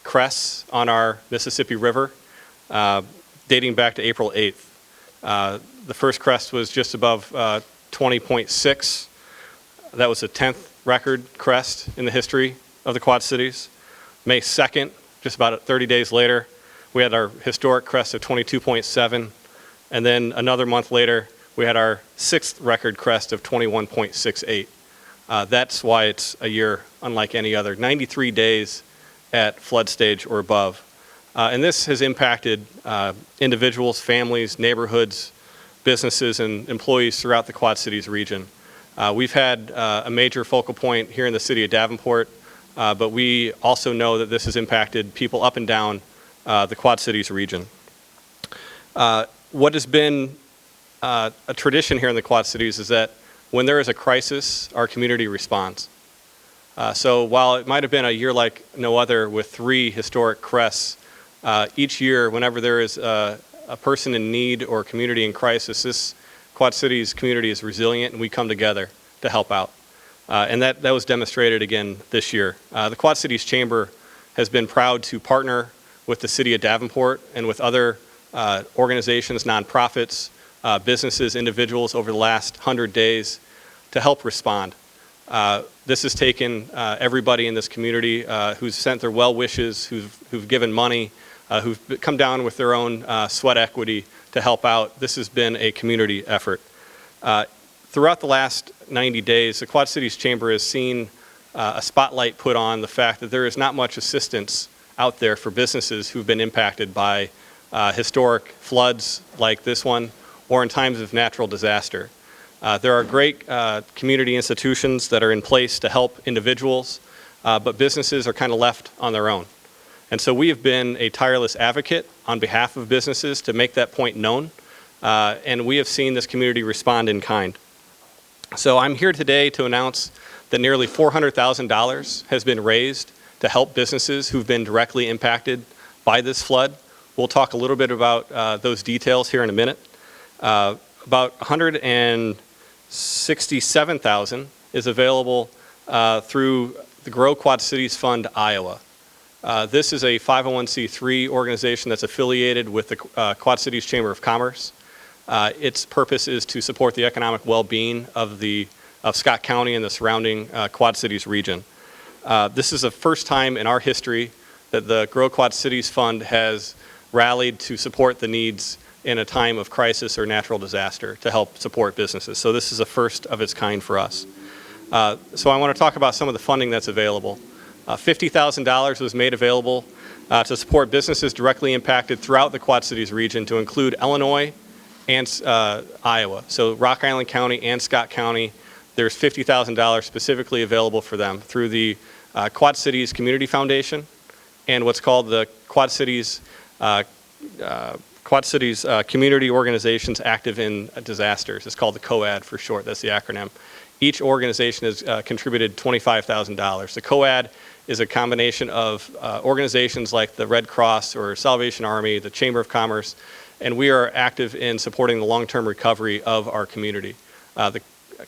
crests on our Mississippi River dating back to April 8th. The first crest was just above 20.6. That was the 10th record crest in the history of the Quad Cities. May 2nd, just about 30 days later, we had our historic crest of 22.7. And then another month later, we had our 6th record crest of 21.68. That's why it's a year unlike any other. 93 days at flood stage or above. And this has impacted individuals, families, neighborhoods, businesses, and employees throughout the Quad Cities region. We've had a major focal point here in the city of Davenport, but we also know that this has impacted people up and down the Quad Cities region. What has been a tradition here in the Quad Cities is that when there is a crisis, our community responds. So while it might have been a year like no other with 3 historic crests, each year whenever there is a person in need or a community in crisis, this Quad Cities community is resilient and we come together to help out. And that was demonstrated again this year. The Quad Cities Chamber has been proud to partner with the city of Davenport and with other organizations, nonprofits, businesses, individuals over the last 100 days to help respond. This has taken everybody in this community who's sent their well wishes, who've given money, who've come down with their own sweat equity to help out. This has been a community effort. Throughout the last 90 days, the Quad Cities Chamber has seen a spotlight put on the fact that there is not much assistance out there for businesses who've been impacted by historic floods like this one or in times of natural disaster. There are great community institutions that are in place to help individuals, but businesses are kind of left on their own. And so we have been a tireless advocate on behalf of businesses to make that point known, and we have seen this community respond in kind. So I'm here today to announce that nearly $400,000 has been raised to help businesses who've been directly impacted by this flood. We'll talk a little bit about those details here in a minute. About $167,000 is available through the Grow Quad Cities Fund, Iowa. This is a 501c3 organization that's affiliated with the Quad Cities Chamber of Commerce. Its purpose is to support the economic well-being of Scott County and the surrounding Quad Cities region. This is the first time in our history that the Grow Quad Cities Fund has rallied to support the needs in a time of crisis or natural disaster to help support businesses. So this is a first of its kind for us. So I want to talk about some of the funding that's available. $50,000 was made available to support businesses directly impacted throughout the Quad Cities region, to include Illinois and Iowa. So Rock Island County and Scott County, there's $50,000 specifically available for them through the Quad Cities Community Foundation and what's called the Quad Cities Community Organizations Active in Disasters. It's called the COAD for short, that's the acronym. Each organization has contributed $25,000. The COAD is a combination of organizations like the Red Cross or Salvation Army, the Chamber of Commerce, and we are active in supporting the long-term recovery of our community.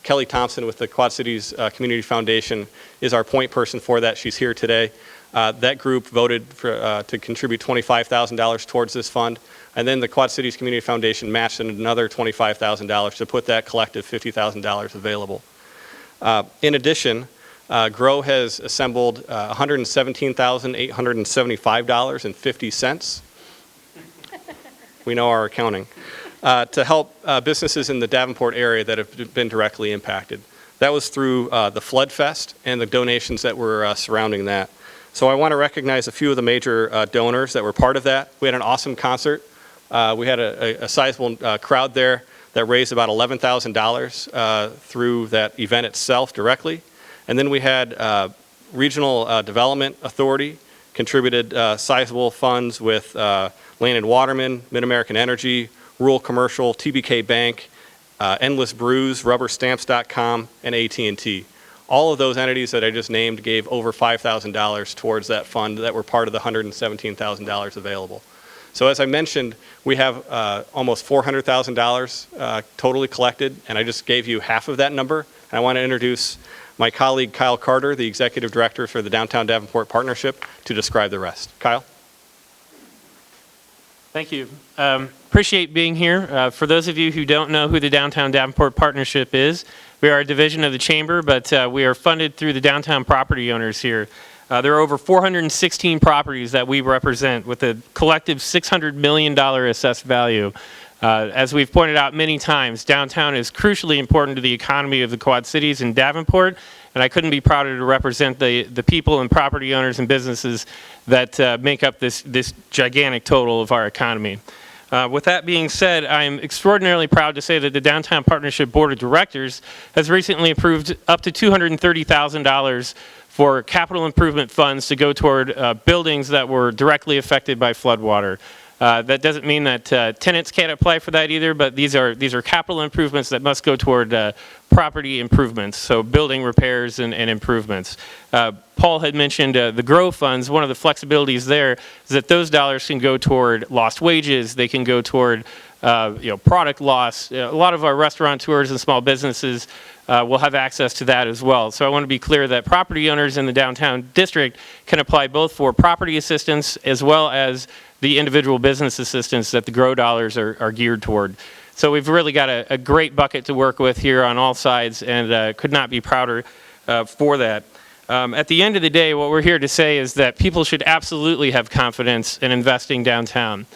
Kelly Thompson with the Quad Cities Community Foundation is our point person for that. She's here today. That group voted to contribute $25,000 towards this fund, and then the Quad Cities Community Foundation matched another $25,000 to put that collective $50,000 available. In addition, GROW has assembled $117,875.50. We know our accounting. To help businesses in the Davenport area that have been directly impacted. That was through the Flood Fest and the donations that were surrounding that. So I want to recognize a few of the major donors that were part of that. We had an awesome concert. We had a sizable crowd there that raised about $11,000 through that event itself directly. And then we had Regional Development Authority contributed sizable funds with Land and Waterman, Mid-American Energy, Rural Commercial, TBK Bank, Endless Brews, RubberStamps.com, and AT&T. All of those entities that I just named gave over $5,000 towards that fund that were part of the $117,000 available. So as I mentioned, we have almost $400,000 totally collected, and I just gave you half of that number. And I want to introduce my colleague Kyle Carter, the Executive Director for the Downtown Davenport Partnership, to describe the rest. Kyle? Thank you. Appreciate being here. For those of you who don't know who the Downtown Davenport Partnership is, we are a division of the Chamber, but we are funded through the downtown property owners here. There are over 416 properties that we represent with a collective $600 million assessed value. As we've pointed out many times, downtown is crucially important to the economy of the Quad Cities and Davenport, and I couldn't be prouder to represent the people and property owners and businesses that make up this gigantic total of our economy. With that being said, I am extraordinarily proud to say that the Downtown Partnership Board of Directors has recently approved up to $230,000 for capital improvement funds to go toward buildings that were directly affected by floodwater. That doesn't mean that tenants can't apply for that either, but these are capital improvements that must go toward property improvements, so building repairs and improvements. Paul had mentioned the GROW funds. One of the flexibilities there is that those dollars can go toward lost wages. They can go toward product loss. A lot of our restaurateurs and small businesses will have access to that as well. So I want to be clear that property owners in the downtown district can apply both for property assistance as well as the individual business assistance that the GROW dollars are geared toward. So we've really got a great bucket to work with here on all sides, and could not be prouder for that. At the end of the day, what we're here to say is that people should absolutely have confidence in investing downtown.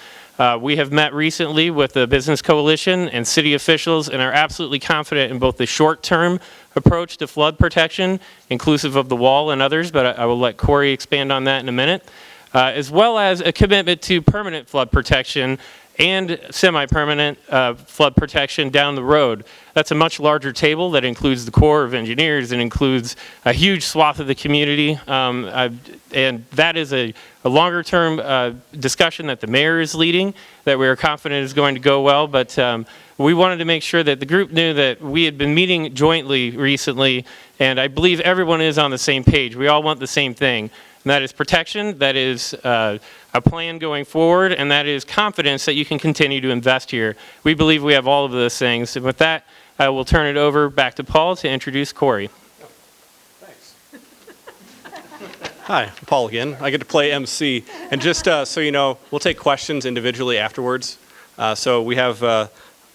We have met recently with the Business Coalition and city officials and are absolutely confident in both the short-term approach to flood protection, inclusive of the wall and others, but I will let Corey expand on that in a minute, as well as a commitment to permanent flood protection and semi-permanent flood protection down the road. That's a much larger table that includes the Corps of Engineers and includes a huge swath of the community. And that is a longer-term discussion that the mayor is leading that we are confident is going to go well. But we wanted to make sure that the group knew that we had been meeting jointly recently, and I believe everyone is on the same page. We all want the same thing. And that is protection, that is a plan going forward, and that is confidence that you can continue to invest here. We believe we have all of those things. And with that, I will turn it over back to Paul to introduce Corey. Thanks. Hi, I'm Paul again. I get to play MC. And just so you know, we'll take questions individually afterwards. So we have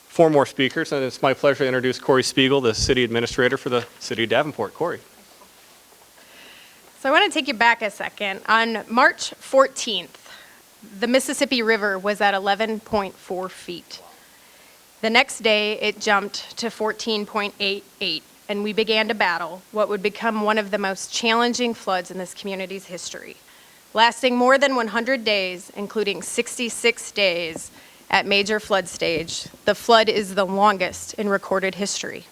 4 more speakers, and it's my pleasure to introduce Corey Spiegel, the City Administrator for the City of Davenport. Corey. So I want to take you back a second. On March 14th, the Mississippi River was at 11.4 feet. The next day, it jumped to 14.88, and we began to battle what would become one of the most challenging floods in this community's history. Lasting more than 100 days, including 66 days at major flood stage, the flood is the longest in recorded history.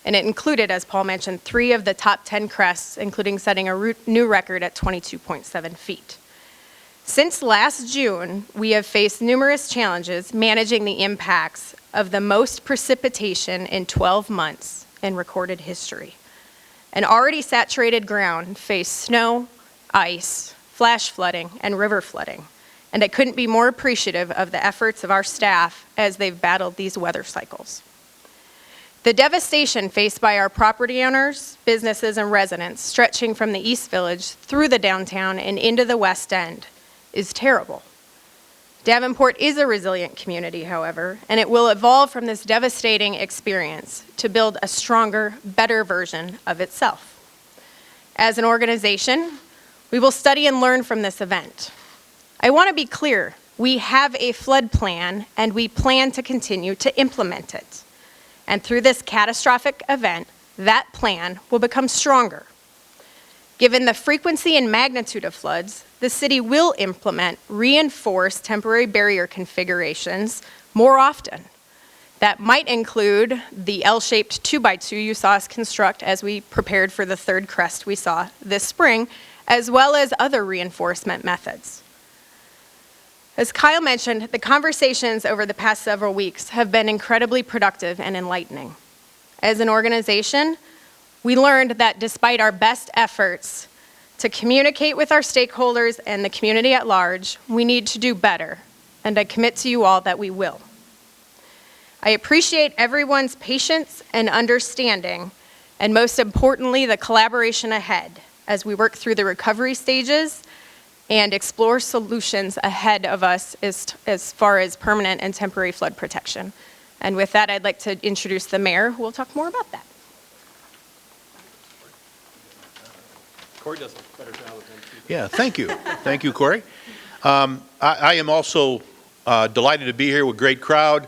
And it included, as Paul mentioned, 3 of the top 10 crests, including setting a new record at 22.7 feet. Since last June, we have faced numerous challenges managing the impacts of the most precipitation in 12 months in recorded history. An already saturated ground faced snow, ice, flash flooding, and river flooding. And I couldn't be more appreciative of the efforts of our staff as they've battled these weather cycles. The devastation faced by our property owners, businesses, and residents stretching from the East Village through the downtown and into the West End is terrible. Davenport is a resilient community, however, and it will evolve from this devastating experience to build a stronger, better version of itself. As an organization, we will study and learn from this event. I want to be clear, we have a flood plan and we plan to continue to implement it. And through this catastrophic event, that plan will become stronger. Given the frequency and magnitude of floods, the city will implement reinforced temporary barrier configurations more often. That might include the L-shaped 2x2 you saw us construct as we prepared for the 3rd crest we saw this spring, as well as other reinforcement methods. As Kyle mentioned, the conversations over the past several weeks have been incredibly productive and enlightening. As an organization, we learned that despite our best efforts to communicate with our stakeholders and the community at large, we need to do better, and I commit to you all that we will. I appreciate everyone's patience and understanding and most importantly, the collaboration ahead as we work through the recovery stages and explore solutions ahead of us as far as permanent and temporary flood protection. And with that, I'd like to introduce the mayor, who will talk more about that. Corey does a better job of them. Yeah, thank you. Thank you, Corey. I am also delighted to be here with a great crowd.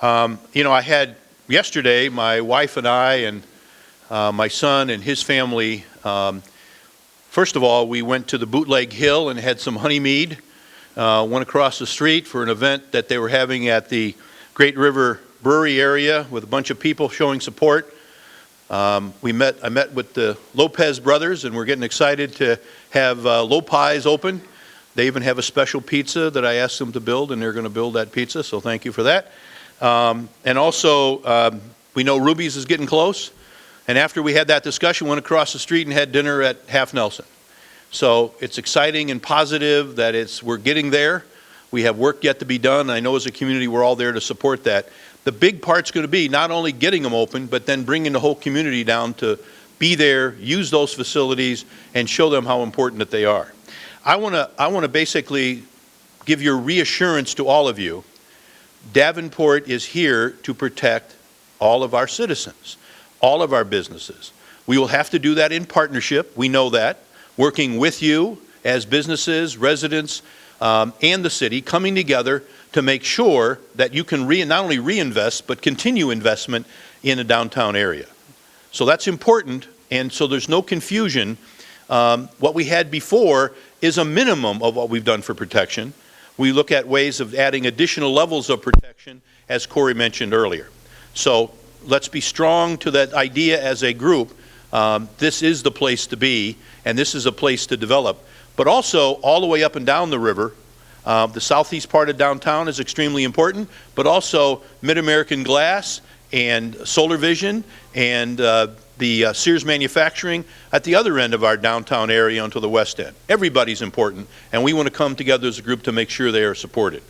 I had yesterday, my wife and I and my son and his family, first of all, we went to the Bootleg Hill and had some honey mead. Went across the street for an event that they were having at the Great River Brewery area with a bunch of people showing support. I met with the Lopez brothers, and we're getting excited to have Lopez open. They even have a special pizza that I asked them to build, and they're going to build that pizza, so thank you for that. And also, we know Ruby's is getting close, and after we had that discussion, went across the street and had dinner at Half Nelson. So it's exciting and positive that we're getting there. We have work yet to be done. I know as a community we're all there to support that. The big part's going to be not only getting them open, but then bringing the whole community down to be there, use those facilities, and show them how important that they are. I want to basically give your reassurance to all of you. Davenport is here to protect all of our citizens, all of our businesses. We will have to do that in partnership. We know that. Working with you as businesses, residents, and the city, coming together to make sure that you can not only reinvest, but continue investment in the downtown area. So that's important, and so there's no confusion. What we had before is a minimum of what we've done for protection. We look at ways of adding additional levels of protection, as Corey mentioned earlier. So let's be strong to that idea as a group. This is the place to be, and this is a place to develop. But also, all the way up and down the river, the southeast part of downtown is extremely important, but also Mid-American Glass and Solar Vision and the Sears Manufacturing at the other end of our downtown area onto the west end. Everybody's important, and we want to come together as a group to make sure they are supported.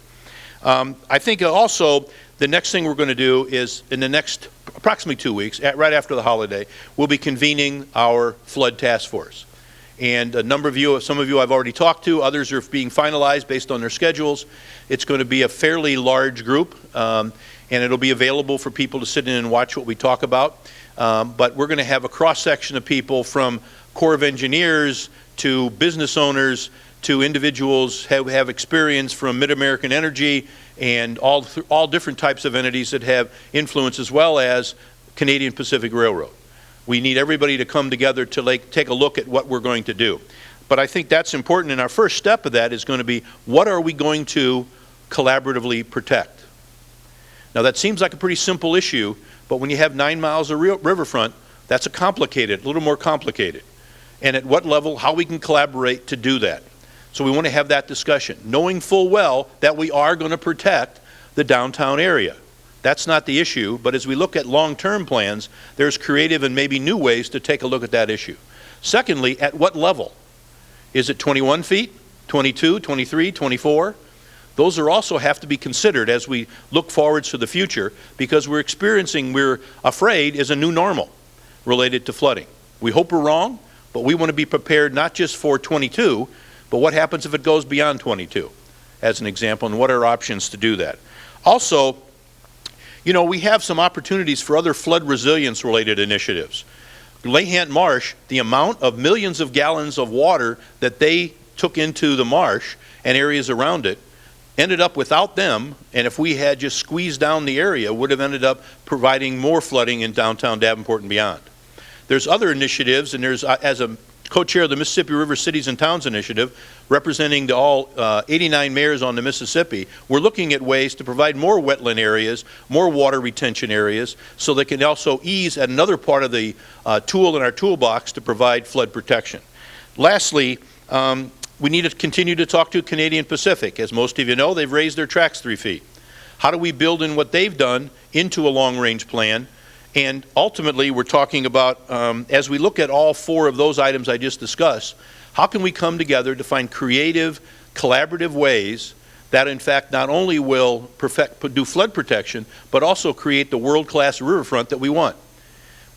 I think also the next thing we're going to do is in the next approximately 2 weeks, right after the holiday, we'll be convening our flood task force. And a number of you, some of you I've already talked to, others are being finalized based on their schedules. It's going to be a fairly large group, and it'll be available for people to sit in and watch what we talk about. But we're going to have a cross-section of people from Corps of Engineers to business owners to individuals who have experience from Mid-American Energy and all different types of entities that have influence, as well as Canadian Pacific Railroad. We need everybody to come together to take a look at what we're going to do. But I think that's important, and our first step of that is going to be, what are we going to collaboratively protect? Now that seems like a pretty simple issue, but when you have 9 miles of riverfront, that's a little more complicated. And at what level, how we can collaborate to do that. So we want to have that discussion, knowing full well that we are going to protect the downtown area. That's not the issue, but as we look at long-term plans, there's creative and maybe new ways to take a look at that issue. Secondly, at what level? Is it 21 feet, 22, 23, 24? Those also have to be considered as we look forwards to the future, because we're afraid is a new normal related to flooding. We hope we're wrong, but we want to be prepared not just for 22, but what happens if it goes beyond 22, as an example, and what are our options to do that. Also, we have some opportunities for other flood resilience related initiatives. Lahant Marsh, the amount of millions of gallons of water that they took into the marsh and areas around it ended up without them, and if we had just squeezed down the area, would have ended up providing more flooding in downtown Davenport and beyond. There's other initiatives, and there's, as a co-chair of the Mississippi River Cities and Towns Initiative, representing all 89 mayors on the Mississippi, we're looking at ways to provide more wetland areas, more water retention areas, so they can also ease at another part of the tool in our toolbox to provide flood protection. Lastly, we need to continue to talk to Canadian Pacific. As most of you know, they've raised their tracks 3 feet. How do we build in what they've done into a long-range plan? And ultimately, we're talking about, as we look at all 4 of those items I just discussed, how can we come together to find creative, collaborative ways that, in fact, not only will do flood protection, but also create the world-class riverfront that we want.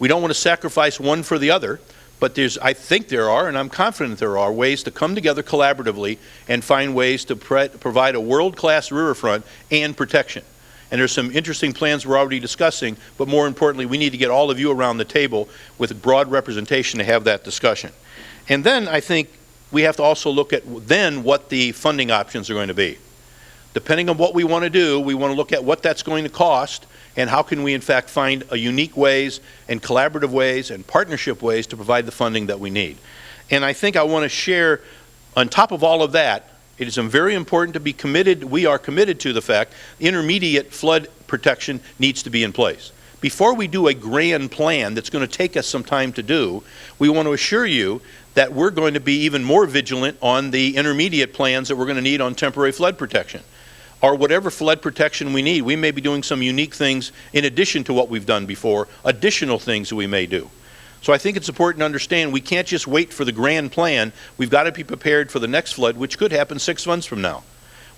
We don't want to sacrifice one for the other, but I think there are, and I'm confident there are, ways to come together collaboratively and find ways to provide a world-class riverfront and protection. And there's some interesting plans we're already discussing, but more importantly, we need to get all of you around the table with broad representation to have that discussion. And then I think we have to also look at then what the funding options are going to be. Depending on what we want to do, we want to look at what that's going to cost and how can we in fact find unique ways and collaborative ways and partnership ways to provide the funding that we need. And I think I want to share, on top of all of that, it is very important to be committed, we are committed to the fact intermediate flood protection needs to be in place. Before we do a grand plan that's going to take us some time to do, we want to assure you that we're going to be even more vigilant on the intermediate plans that we're going to need on temporary flood protection. Or whatever flood protection we need, we may be doing some unique things in addition to what we've done before, additional things that we may do. So I think it's important to understand we can't just wait for the grand plan. We've got to be prepared for the next flood, which could happen 6 months from now.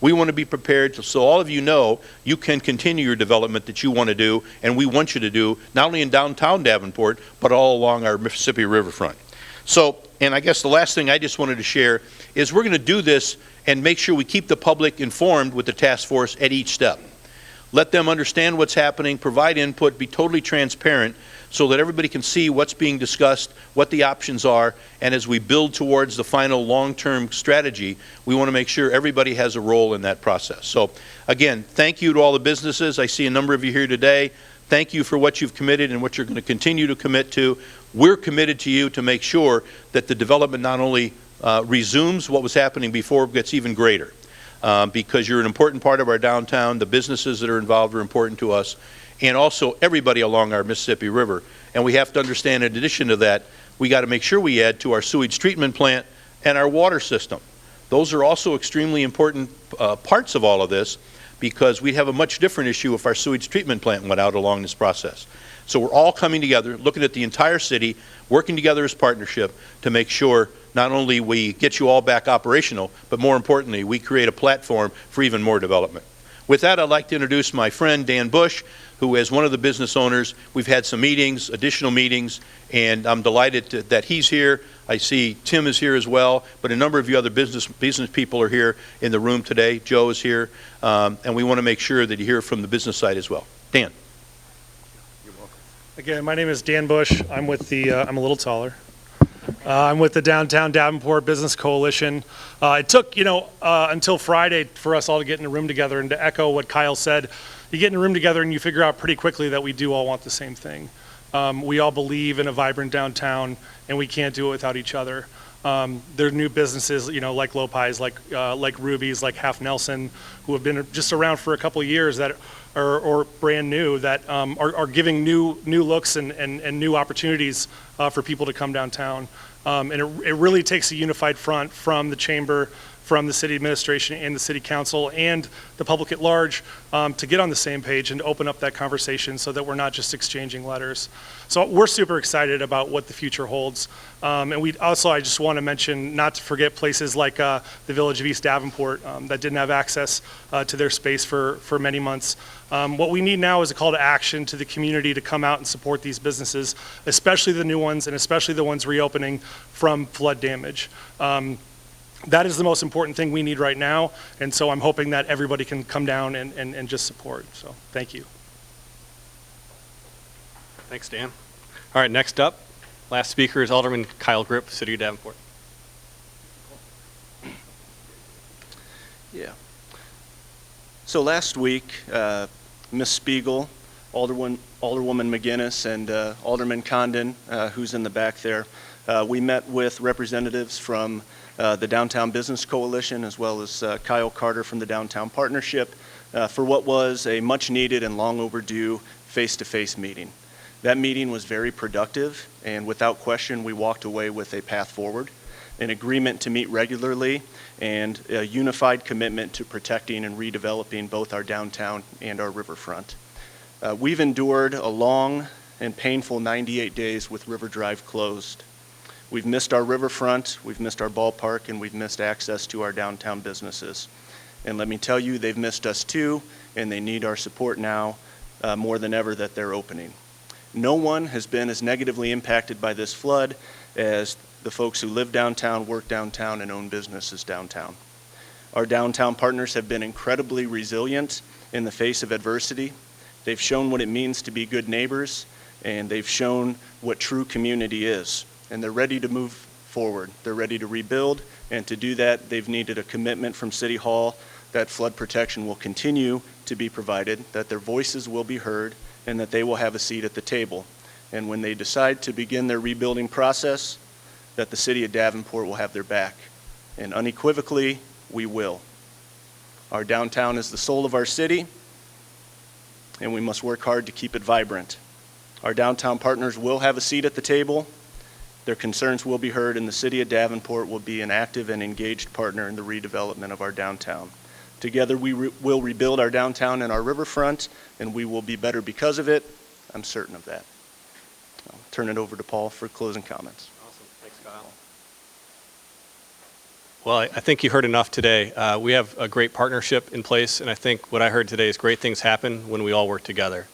We want to be prepared so all of you know you can continue your development that you want to do, and we want you to do, not only in downtown Davenport, but all along our Mississippi riverfront. So, and I guess the last thing I just wanted to share is we're going to do this and make sure we keep the public informed with the task force at each step. Let them understand what's happening, provide input, be totally transparent so that everybody can see what's being discussed, what the options are, and as we build towards the final long-term strategy, we want to make sure everybody has a role in that process. So again, thank you to all the businesses. I see a number of you here today. Thank you for what you've committed and what you're going to continue to commit to. We're committed to you to make sure that the development not only resumes what was happening before, but gets even greater. Because you're an important part of our downtown. The businesses that are involved are important to us, and also everybody along our Mississippi River. And we have to understand, in addition to that, we got to make sure we add to our sewage treatment plant and our water system. Those are also extremely important parts of all of this, because we'd have a much different issue if our sewage treatment plant went out along this process. So we're all coming together, looking at the entire city, working together as partnership to make sure not only we get you all back operational, but more importantly, we create a platform for even more development. With that, I'd like to introduce my friend Dan Bush, who is one of the business owners. We've had some meetings, additional meetings, and I'm delighted that he's here. I see Tim is here as well, but a number of you other business people are here in the room today. Joe is here, and we want to make sure that you hear from the business side as well. Dan. You're welcome. Again, my name is Dan Bush. I'm with the, I'm a little taller. I'm with the Downtown Davenport Business Coalition. It took, until Friday for us all to get in a room together, and to echo what Kyle said, you get in a room together and you figure out pretty quickly that we do all want the same thing. We all believe in a vibrant downtown, and we can't do it without each other. There are new businesses, like Lopez, like Ruby's, like Half Nelson, who have been just around for a couple of years that are or brand new, that are giving new looks and new opportunities for people to come downtown. And it really takes a unified front from the chamber, from the city administration and the city council and the public at large to get on the same page and open up that conversation so that we're not just exchanging letters. So we're super excited about what the future holds. And I just want to mention, not to forget places like the Village of East Davenport that didn't have access to their space for many months. What we need now is a call to action to the community to come out and support these businesses, especially the new ones and especially the ones reopening from flood damage. That is the most important thing we need right now, and so I'm hoping that everybody can come down and just support. So thank you. Thanks, Dan. All right, next up, last speaker is Alderman Kyle Grip, City of Davenport. Yeah. So last week, Ms. Spiegel, Alderwoman McGinnis, and Alderman Condon, who's in the back there, we met with representatives from the Downtown Business Coalition, as well as Kyle Carter from the Downtown Partnership, for what was a much needed and long overdue face-to-face meeting. That meeting was very productive, and without question, we walked away with a path forward, an agreement to meet regularly, and a unified commitment to protecting and redeveloping both our downtown and our riverfront. We've endured a long and painful 98 days with River Drive closed. We've missed our riverfront, we've missed our ballpark, and we've missed access to our downtown businesses. And let me tell you, they've missed us too, and they need our support now more than ever that they're opening. No one has been as negatively impacted by this flood as the folks who live downtown, work downtown, and own businesses downtown. Our downtown partners have been incredibly resilient in the face of adversity. They've shown what it means to be good neighbors, and they've shown what true community is. And they're ready to move forward. They're ready to rebuild, and to do that, they've needed a commitment from City Hall that flood protection will continue to be provided, that their voices will be heard, and that they will have a seat at the table. And when they decide to begin their rebuilding process, that the City of Davenport will have their back. And unequivocally, we will. Our downtown is the soul of our city, and we must work hard to keep it vibrant. Our downtown partners will have a seat at the table. Their concerns will be heard, and the City of Davenport will be an active and engaged partner in the redevelopment of our downtown. Together, we will rebuild our downtown and our riverfront, and we will be better because of it. I'm certain of that. I'll turn it over to Paul for closing comments. Awesome. Thanks, Kyle. Well, I think you heard enough today. We have a great partnership in place, and I think what I heard today is great things happen when we all work together.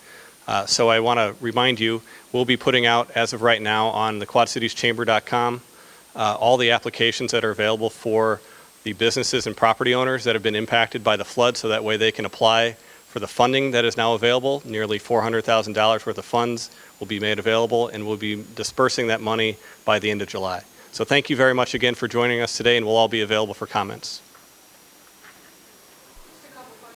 So I want to remind you, we'll be putting out, as of right now, on the QuadCitiesChamber.com, all the applications that are available for the businesses and property owners that have been impacted by the flood, so that way they can apply for the funding that is now available. Nearly $400,000 worth of funds will be made available, and we'll be dispersing that money by the end of July. So thank you very much again for joining us today, and we'll all be available for comments.